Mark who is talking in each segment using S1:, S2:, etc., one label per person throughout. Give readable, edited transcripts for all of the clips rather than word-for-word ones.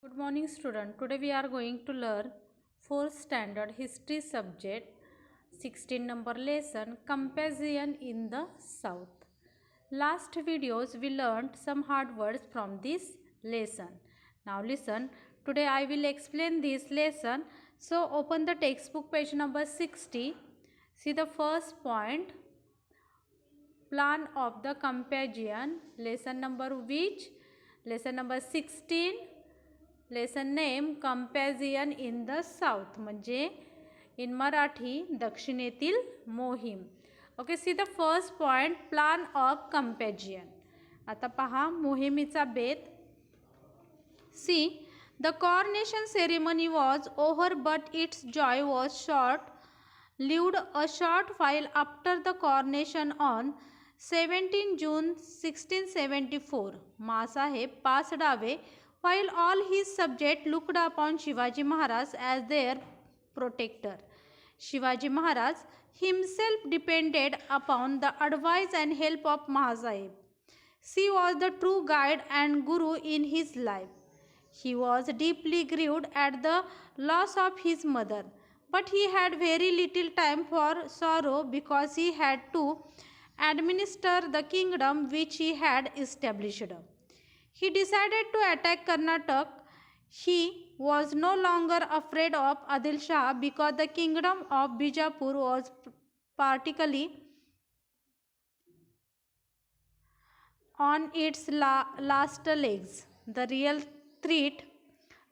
S1: Good morning student. Today we are going to learn 4th standard history subject 16 number lesson comparison in the south. Last videos we learned some hard words from this lesson. Now listen, today I will explain this lesson. So open the textbook page number 60. See the first point, plan of the comparison. Lesson number which? Lesson number 16. Lesson name comparison in the south म्हणजे in Marathi दक्षिणेतील मोहीम. Okay, see the first point, plan of comparison. आता पहा मोहिमेचा बेत. See the coronation ceremony was over but it's Joy was short lived. A short while after the coronation on 17 June 1674. Masaheb passed away while all his subjects looked upon Shivaji Maharaj as their protector. Shivaji Maharaj himself depended upon the advice and help of Mahasaheb. She was the true guide and guru in his life. He was deeply grieved at the loss of his mother, but he had very little time for sorrow because he had to administer the kingdom which he had established. He decided to attack Karnataka. He was no longer afraid of Adil Shah because the kingdom of Bijapur was particularly on its last legs. The real threat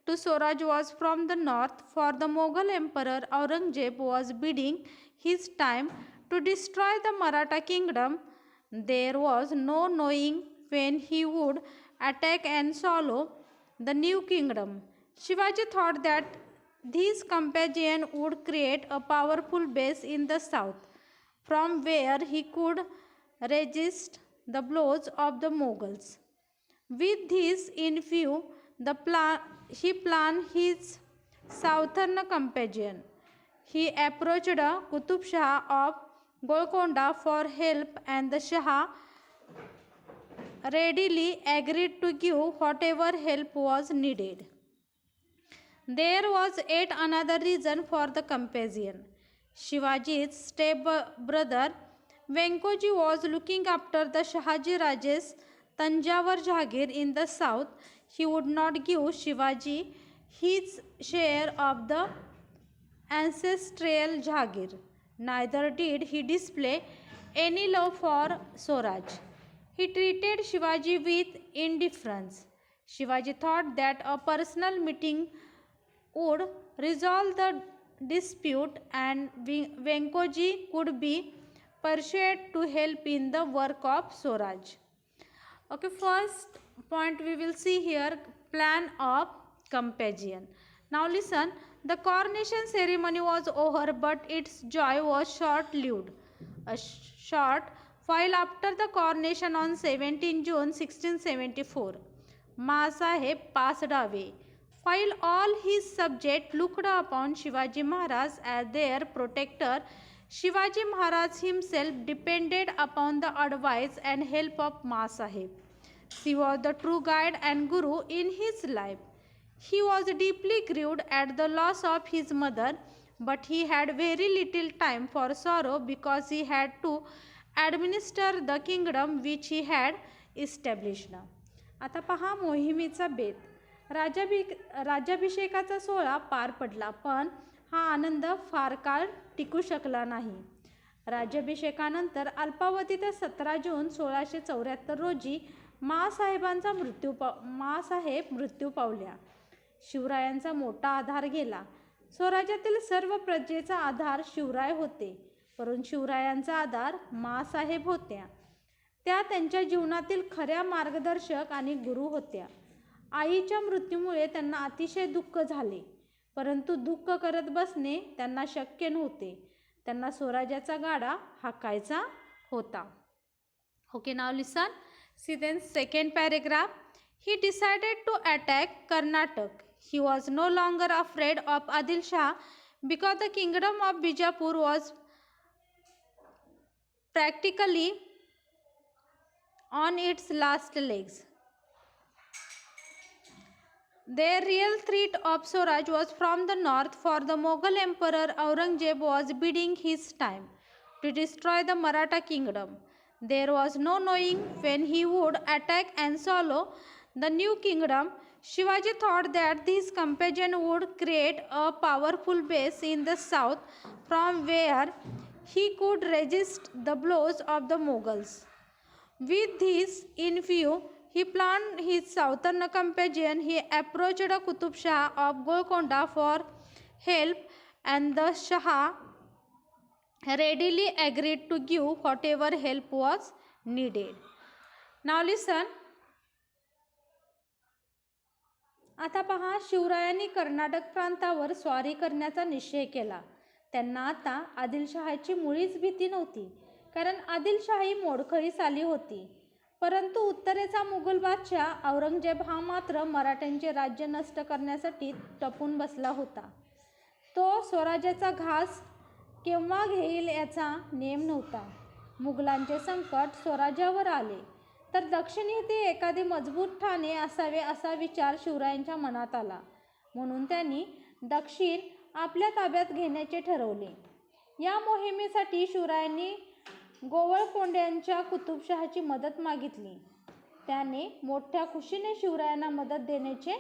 S1: to Swaraj was from the north, for the Mughal Emperor Aurangzeb was biding his time to destroy the Maratha kingdom. There was no knowing when he would attack and swallow the new kingdom. Shivaji thought that this comparison would create a powerful base in the south, from where he could resist the blows of the Mughals. With this in view, he planned his southern campaign. He approached Qutub Shah of Golconda for help, and the Shah readily agreed to give whatever help was needed. There was yet another reason for the comparison. Shivaji's step-brother Venkoji was looking after the Shahaji Raje's Tanjavur Jagir in the south. He would not give Shivaji his share of the ancestral Jagir. Neither did he display any love for Swaraj. He treated Shivaji with indifference. Shivaji thought that a personal meeting would resolve the dispute, and Venkoji could be persuaded to help in the work of Swaraj. Okay, first point we will see here, plan of comparison. Now listen, the coronation ceremony was over, but its joy was short-lived. A short while after the coronation on 17 June 1674, Mahasaheb passed away. While all his subjects looked upon Shivaji Maharaj as their protector, Shivaji Maharaj himself depended upon the advice and help of Mahasaheb. She was the true guide and guru in his life. He was deeply grieved at the loss of his mother, but he had very little time for sorrow because he had to administer the kingdom which he had established. आता पहा मोहिमेचा बेत. राज्याभिषेकाचा सोहळा पार पडला, पण हा आनंद फार काळ टिकू शकला नाही. राज्याभिषेकानंतर अल्पावधीत 17 जून 1674 रोजी मासाहेब मृत्यू पावल्या. शिवरायांचा मोठा आधार गेला. स्वराज्यातील सर्व प्रजेचा आधार शिवराय होते, परंतु शिवरायांचा आधार मासाहेब होत्या. त्या त्यांच्या जीवनातील खऱ्या मार्गदर्शक आणि गुरु होत्या. आईच्या मृत्यूमुळे त्यांना अतिशय दुःख झाले, परंतु दुःख करत बसणे त्यांना शक्य नव्हते. त्यांना स्वराज्याचा गाडा हाकायचा होता. Okay, now listen. See then second paragraph. He decided to attack Karnataka. He was no longer afraid of Adil Shah because the kingdom of Bijapur was practically on its last legs. Their real threat of Swaraj was from the north, for the Mughal Emperor Aurangzeb was biding his time to destroy the Maratha kingdom. There was no knowing when he would attack and swallow the new kingdom. Shivaji thought that this campaign would create a powerful base in the south from where he could resist the blows of the Mughals. With this in view, he planned his southern campaign. He approached Qutub Shah of Golconda for help, and the Shah readily agreed to give whatever help was needed. Now listen. आता पहा, शिवरायांनी कर्नाटक प्रांतावर स्वारी करण्याचा निश्चय केला. त्यांना आता आदिलशहाची मुळीच भीती नव्हती, कारण आदिलशाही मोडकळीस आली होती. परंतु उत्तरेचा मुघल बादशाह औरंगजेब हा मात्र मराठ्यांचे राज्य नष्ट करण्यासाठी टपून बसला होता. तो स्वराज्याचा घास केव्हा घेईल याचा नेम नव्हता. मुघलांचे संकट स्वराज्यावर आले तर दक्षिणेत एखादे मजबूत ठाणे असावे असा विचार शिवरायांच्या मनात आला. म्हणून त्यांनी दक्षिण आपल्या ताब्यात घेण्याचे ठरवले. या मोहिमेसाठी शिवरायांनी गोवळकोंड्यांच्या कुतुबशहाची मदत मागितली. त्याने मोठ्या खुशीने शिवरायांना मदत देण्याचे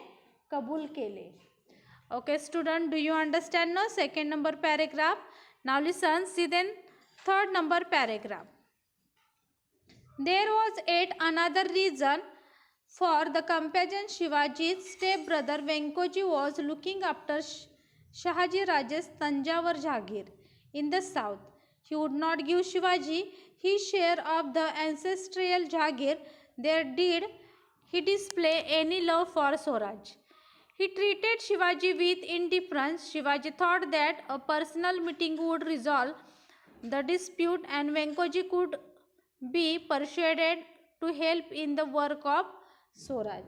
S1: कबूल केले. Okay student, do you understand now? Second number paragraph. Now listen, see then third number paragraph. There was yet another reason for the campaign. Shivaji's stepbrother Venkoji was looking after Shahaji Raje's Tanjavur Jagir in the south. He would not give Shivaji his share of the ancestral Jagir. There did he display any love for Swaraj. He treated Shivaji with indifference. Shivaji thought that a personal meeting would resolve the dispute and Venkoji could be persuaded to help in the work of Swaraj.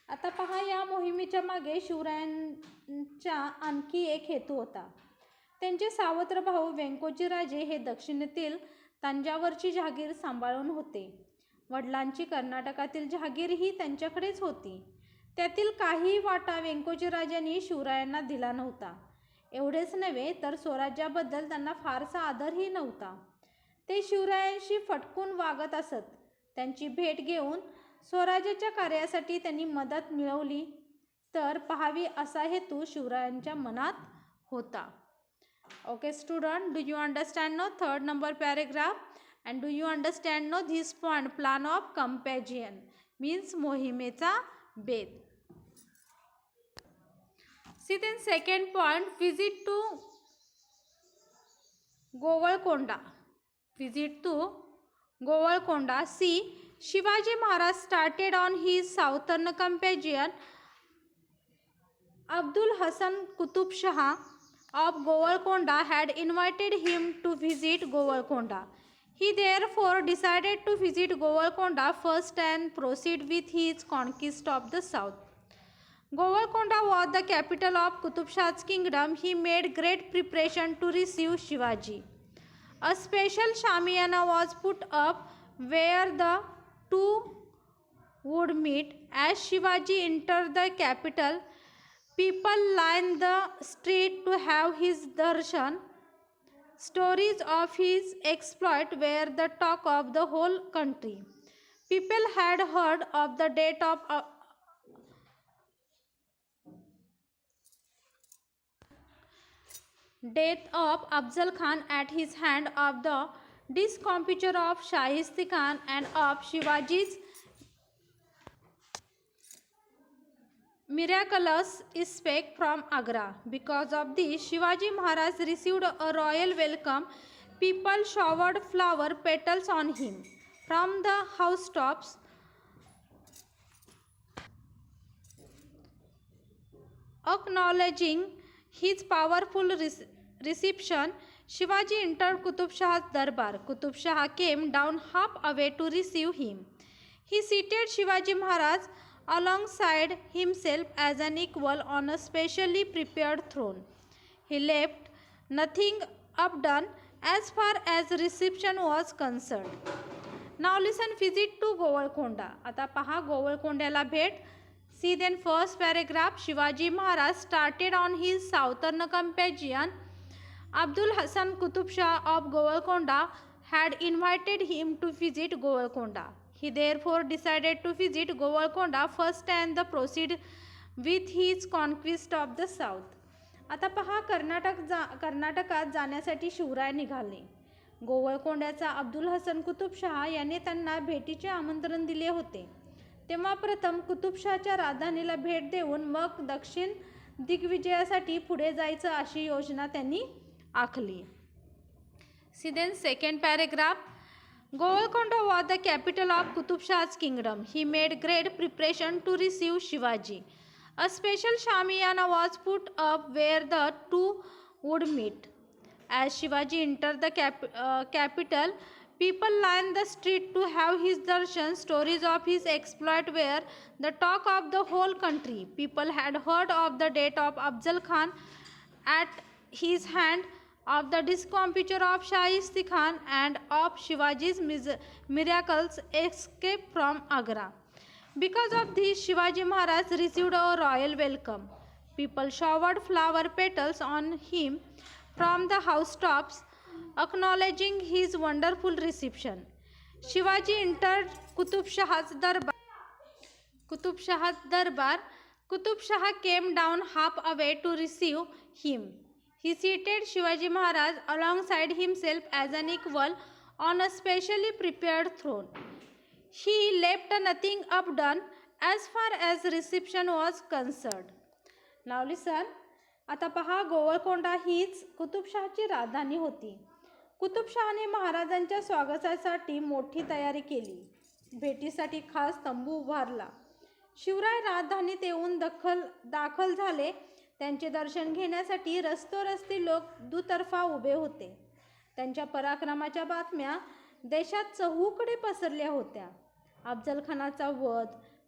S1: आता पहा, या मोहिमेच्या मागे शिवरायांचा आणखी एक हेतू होता. त्यांचे सावत्र भाऊ व्यंकोजी राजे हे दक्षिणेतील तंजावरची जहागीर सांभाळून होते. वडिलांची कर्नाटकातील जहागीरही त्यांच्याकडेच होती. त्यातील काही वाटा व्यंकोजी राजांनी शिवरायांना दिला नव्हता. एवढेच नव्हे तर स्वराज्याबद्दल त्यांना फारसा आदरही नव्हता. ते शिवरायांशी फटकून वागत असत. त्यांची भेट घेऊन स्वराज्याच्या कार्यासाठी त्यांनी मदत मिळवली तर पाहावी असा हेतू शिवरायांच्या मनात होता. Okay student, do you understand now third number paragraph? And do you understand now this point, plan of campaign means मोहिमेचा बेत. See then second point, visit to Govalkonda. Visit to Govalkonda. See, Shivaji Maharaj started on his southern campaign. Abdul Hasan Qutub Shah of Govalkonda had invited him to visit Govalkonda. He therefore decided to visit Govalkonda first and proceed with his conquest of the south. Govalkonda was the capital of Qutub Shah's kingdom. He made great preparation to receive Shivaji. A special Shamiana was put up where the two would meet. As Shivaji entered the capital, people lined the street to have his darshan. Stories of his exploit were the talk of the whole country. People had heard of the death of Afzal Khan at his hand, of the discomfiture of Shahisti Khan, and of Shivaji's miraculous escape from Agra. Because of this, Shivaji Maharaj received a royal welcome. People showered flower petals on him from the housetops. Acknowledging his powerful reception, Shivaji entered Qutub Shah's darbar. Qutub Shah came down halfway to receive him. He seated Shivaji Maharaj alongside himself as an equal on a specially prepared throne. He left nothing undone as far as reception was concerned. Now listen, visit to Govalkonda. आता पहा, गोवळकोंड्याला भेट. See then first paragraph. Shivaji Maharaj started on his southern campaign. Abdul Hassan Qutub Shah of Golconda had invited him to visit Golconda. He therefore decided to visit Golconda first and proceed with his conquest of the south. आता पहा, कर्नाटकात जाण्यासाठी शिवराय निघाले. गोवळकोंड्याचा अब्दुल हसन कुतुबशाह यांनी त्यांना भेटीचे आमंत्रण दिले होते. तेव्हा प्रथम कुतुबशाहच्या राजधानीला भेट देऊन मग दक्षिण दिग्विजयासाठी पुढे जायचं अशी योजना त्यांनी आखली. See then second paragraph. Golconda was the capital of Qutub Shah's kingdom. He made great preparation to receive Shivaji. A special Shamiyana was put up where the two would meet. As Shivaji entered the capital, people lined the street to have his darshan. Stories of his exploit were the talk of the whole country. People had heard of the death of Afzal Khan at his hand, of the discomfiture of Shahisti Khan, and of Shivaji's miraculous escape from Agra. Because of this, Shivaji Maharaj received a royal welcome. People showered flower petals on him from the housetops, acknowledging his wonderful reception. Shivaji entered Qutub Shah's darbar. Qutub Shah came down halfway to receive him. He seated Shivaji Maharaj alongside himself as an equal on a specially prepared throne. He left nothing undone as far as reception was concerned. Now listen. आता पहा, गोवळकोंडा हीच कुतुबशाहची राजधानी होती. कुतुबशहाने महाराजांच्या स्वागतासाठी मोठी तयारी केली. भेटीसाठी खास तंबू उभारला. शिवराय राजधानीत येऊन दाखल झाले. त्यांचे दर्शन घेण्यासाठी रस्तोरस्ती लोक दुतर्फा उभे होते. त्यांच्या पराक्रमाच्या बातम्या देशात चहूकडे पसरल्या होत्या. अफजल खानाचा वध,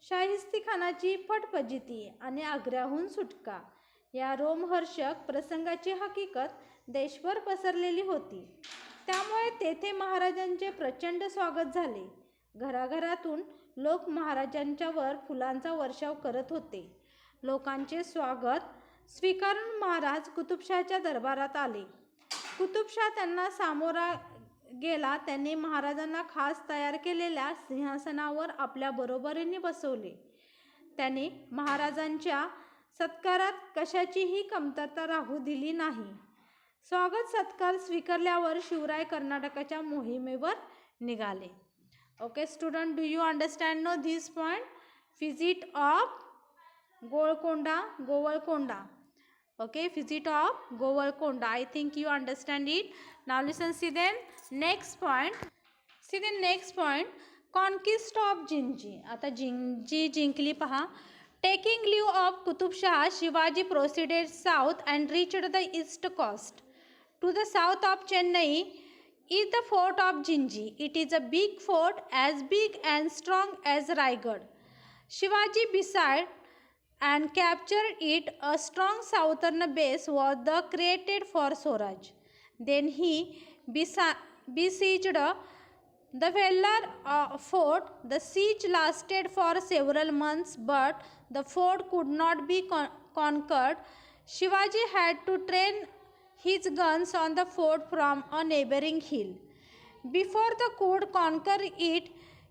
S1: शाहिस्ती खानाची फटफजिती आणि आग्र्याहून सुटका या रोमहर्षक प्रसंगाची हकीकत देशभर पसरलेली होती. त्यामुळे तेथे महाराजांचे प्रचंड स्वागत झाले. घराघरातून लोक महाराजांच्यावर फुलांचा वर्षाव करत होते. लोकांचे स्वागत स्वीकारून महाराज कुतुबशाहच्या दरबारात आले. कुतुबशाह त्यांना सामोरा गेला. त्यांनी महाराजांना खास तयार केलेल्या सिंहासनावर आपल्या बरोबरीने बसवले. त्याने महाराजांच्या सत्कारात कशाचीही कमतरता राहू दिली नाही. स्वागत सत्कार स्वीकारल्यावर शिवराय कर्नाटकाच्या मोहिमेवर निघाले. Okay student, do you understand no this point? Visit of Golconda. Okay, visit of Golconda. I think you understand it. Now listen, see then next point. Conquest of Jinji. आता जिंजी जिंकली पहा. Taking leave of Qutub Shah, Shivaji proceeded south and reached the east coast. To the south of Chennai is the fort of Jinji. It is a big fort, as big and strong as Raigad. Shivaji besieged and captured it. A strong southern base was created for Swaraj. Then he besieged the Velar fort. The siege lasted for several months, but the fort could not be conquered. Shivaji had to train his guns on the fort from a neighboring hill. Before they could conquer it,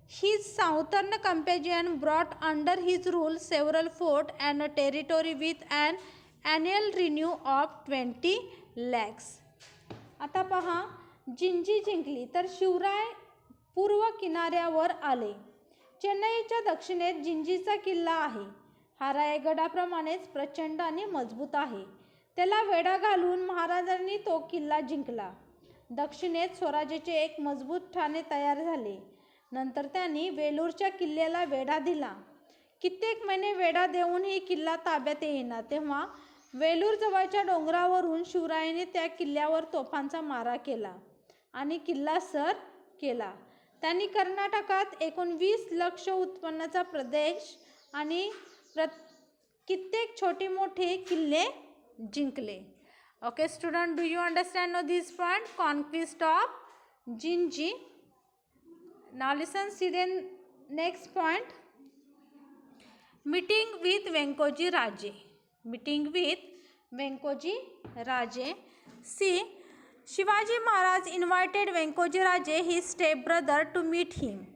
S1: his southern companion brought under his rule several forts and a territory with an annual revenue of 20 lakhs. आता पहा, जिंजी जिंकली तर शिवराय पूर्व किनाऱ्यावर आले. चेन्नईच्या दक्षिणेत जिंजीचा किल्ला आहे. हा रायगडाप्रमाणेच प्रचंड आणि मजबूत आहे. त्याला वेढा घालून महाराजांनी तो किल्ला जिंकला. दक्षिणेत स्वराज्याचे एक मजबूत ठाणे तयार झाले. नंतर त्यांनी वेलूरच्या किल्ल्याला वेढा दिला. कित्येक महिने वेढा देऊनही किल्ला ताब्यात येईना. तेव्हा वेलूर जवळच्या डोंगरावरून शिवरायांनी त्या किल्ल्यावर तोफांचा मारा केला आणि किल्ला सर केला. त्यांनी कर्नाटकात एकूण 20 लाख उत्पन्नाचा प्रदेश आणि कित्येक छोटे मोठे किल्ले जिंकले. Okay student, do you understand no this point? Conquest of Gingee. Now listen, see then next point. Meeting with Venkoji Raje. Meeting with Venkoji Raje. See, Shivaji Maharaj invited Venkoji Raje, his stepbrother, to meet him.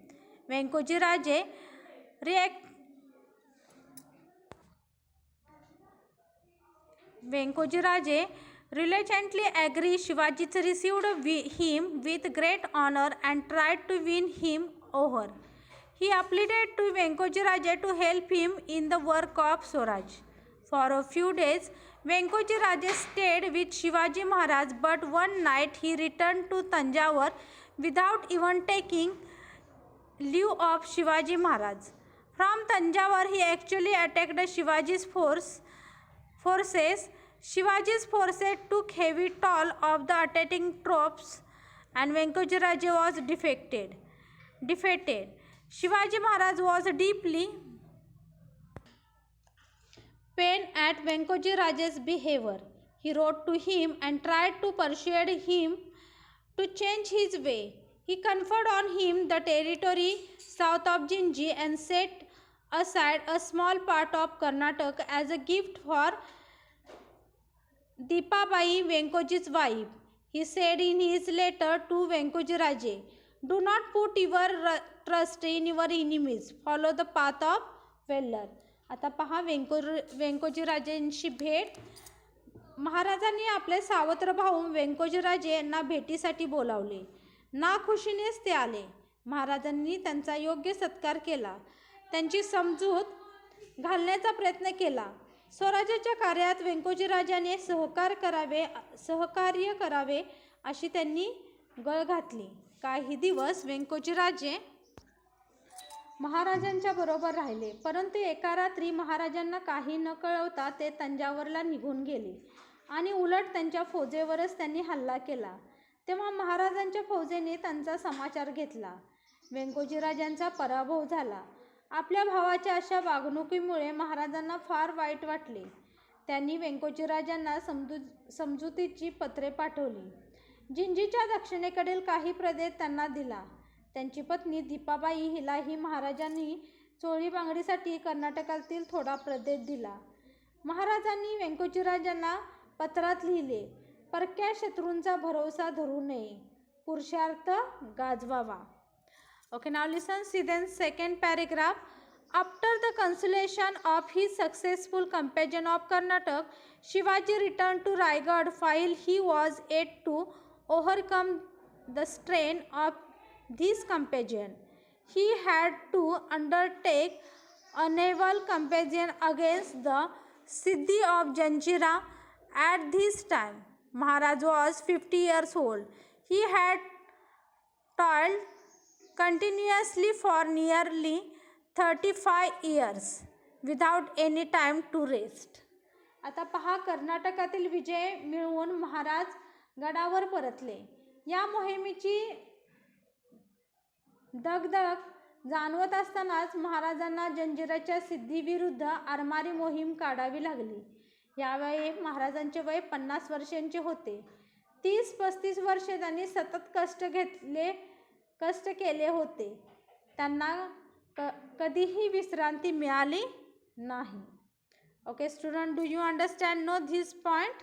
S1: Venkoji Raje reluctantly agreed. Shivaji received him with great honor and tried to win him over. He appealed to Venkoji Raje to help him in the work of Swaraj. For a few days, Venkoji Raje stayed with Shivaji Maharaj, but one night he returned to Tanjavur without even taking leave of Shivaji Maharaj. From Tanjavur, he actually attacked Shivaji's forces. Shivaji's forces took heavy toll of the attacking troops, and Venkoji Raje was defeated. Shivaji Maharaj was deeply pained at Venkoji Raje's behavior. He wrote to him and tried to persuade him to change his way. He conferred on him the territory south of Jinji and set aside a small part of Karnataka as a gift for Deepabai, Venkoji's wife. He said in his letter to Venkoji Raje, "Do not put your trust in your enemies. Follow the path of valor." आता पहा वेंकोजी राजेंची भेट. महाराजांनी आपले सावत्र भाऊ वेंकोजी राजे यांना भेटीसाठी बोलावले. नाखुशीनेच ते आले. महाराजांनी त्यांचा योग्य सत्कार केला. त्यांची समजूत घालण्याचा प्रयत्न केला. स्वराज्याच्या कार्यात वेंकोजी राजाने सहकार्य करावे अशी त्यांनी गळ घातली. काही दिवस वेंकोजी राजे महाराजांच्या बरोबर राहिले, परंतु एका रात्री महाराजांना काही न कळवता ते तंजावरला निघून गेले आणि उलट त्यांच्या फौजेवरच त्यांनी हल्ला केला. तेव्हा महाराजांच्या फौजेने त्यांचा समाचार घेतला. वेंकोजी राजांचा पराभव झाला. आपल्या भावाच्या अशा वागणुकीमुळे महाराजांना फार वाईट वाटले. त्यांनी वेंकोजी राजांना समजुतीची पत्रे पाठवली. जिंजीच्या दक्षिणेकडील काही प्रदेश त्यांना दिला. त्यांची पत्नी दीपाबाई हिलाही महाराजांनी चोळी बांगडीसाठी कर्नाटकातील थोडा प्रदेश दिला. महाराजांनी वेंकोजी राजांना पत्रात लिहिले, परक्या शत्रूंचा भरोसा धरू नये, पुरुषार्थ गाजवावा. Okay, now listen, see then second paragraph. After the consolation of his successful campaign of Karnataka, Shivaji returned to Raigad. While he was yet to overcome the strain of this campaign, he had to undertake a naval campaign against the Siddhi of Janjira. At this time, Maharaj was 50 years old. He had toiled continuously for nearly 35 years without any time to rest. आता पहा, कर्नाटकातील विजय मिळवून महाराज गडावर परतले. या मोहिमेची दगदग जाणवत असतानाच महाराजांना जंजिराच्या सिद्धीविरुद्ध आरमारी मोहीम काढावी लागली. यावेळी महाराजांचे वय 50 वर्षांचे होते. 30-35 वर्षे त्यांनी सतत कष्ट केले होते. त्यांना कधीही विश्रांती मिळाली नाही. Okay student, do you understand know this point?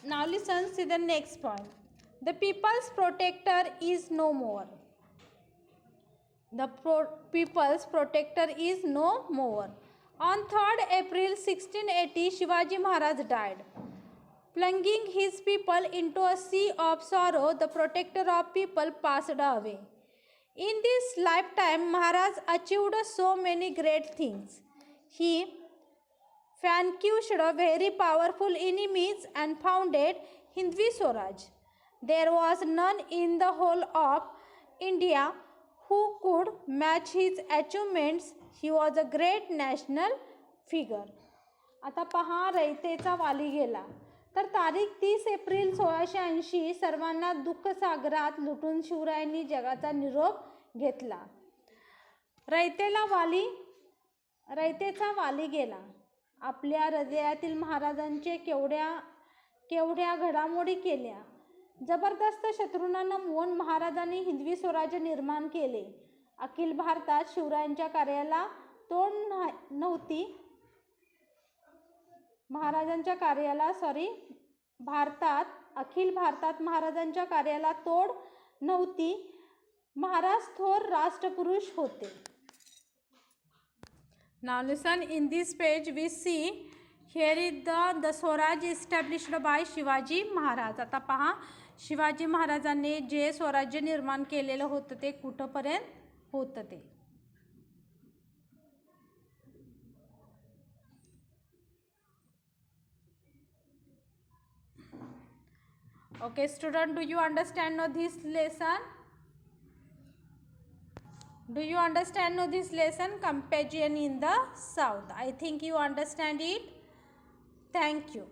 S1: Now listen, see the next point. The people's protector is no more. The people's protector is no more. On 3rd April 1680, Shivaji Maharaj died. Plunging his people into a sea of sorrow, the protector of people passed away. In this lifetime, Maharaj achieved so many great things. He vanquished very powerful enemies and founded Hindvi Swaraj. There was none in the whole of India who could match his achievements. He was a great national figure. आता पहा, रयतेचा वाली गेला. तर तारीख 30 April 1680 सर्वांना दुःख सागरात लुटून शिवरायांनी जगाचा निरोप घेतला. रयतेचा वाली गेला. आपल्या हृदयातील महाराजांचे केवढ्या घडामोडी केल्या. जबरदस्त शत्रूंना नमवून महाराजांनी हिंदवी स्वराज्य निर्माण केले. अखिल भारतात शिवरायांच्या कार्याला तोड नव्हती महाराजांच्या कार्याला अखिल भारतात महाराजांच्या कार्याला तोड नव्हती. महाराज थोर राष्ट्रपुरुष होते. Now listen, in this page we see here is the स्वराज्य established by शिवाजी महाराज. आता पहा शिवाजी महाराजांनी जे स्वराज्य निर्माण केलेलं होतं ते कुठपर्यंत होतं ते. Okay student, do you understand now this lesson? Do you understand now this lesson, Campasian in the South? I think you understand it. Thank you.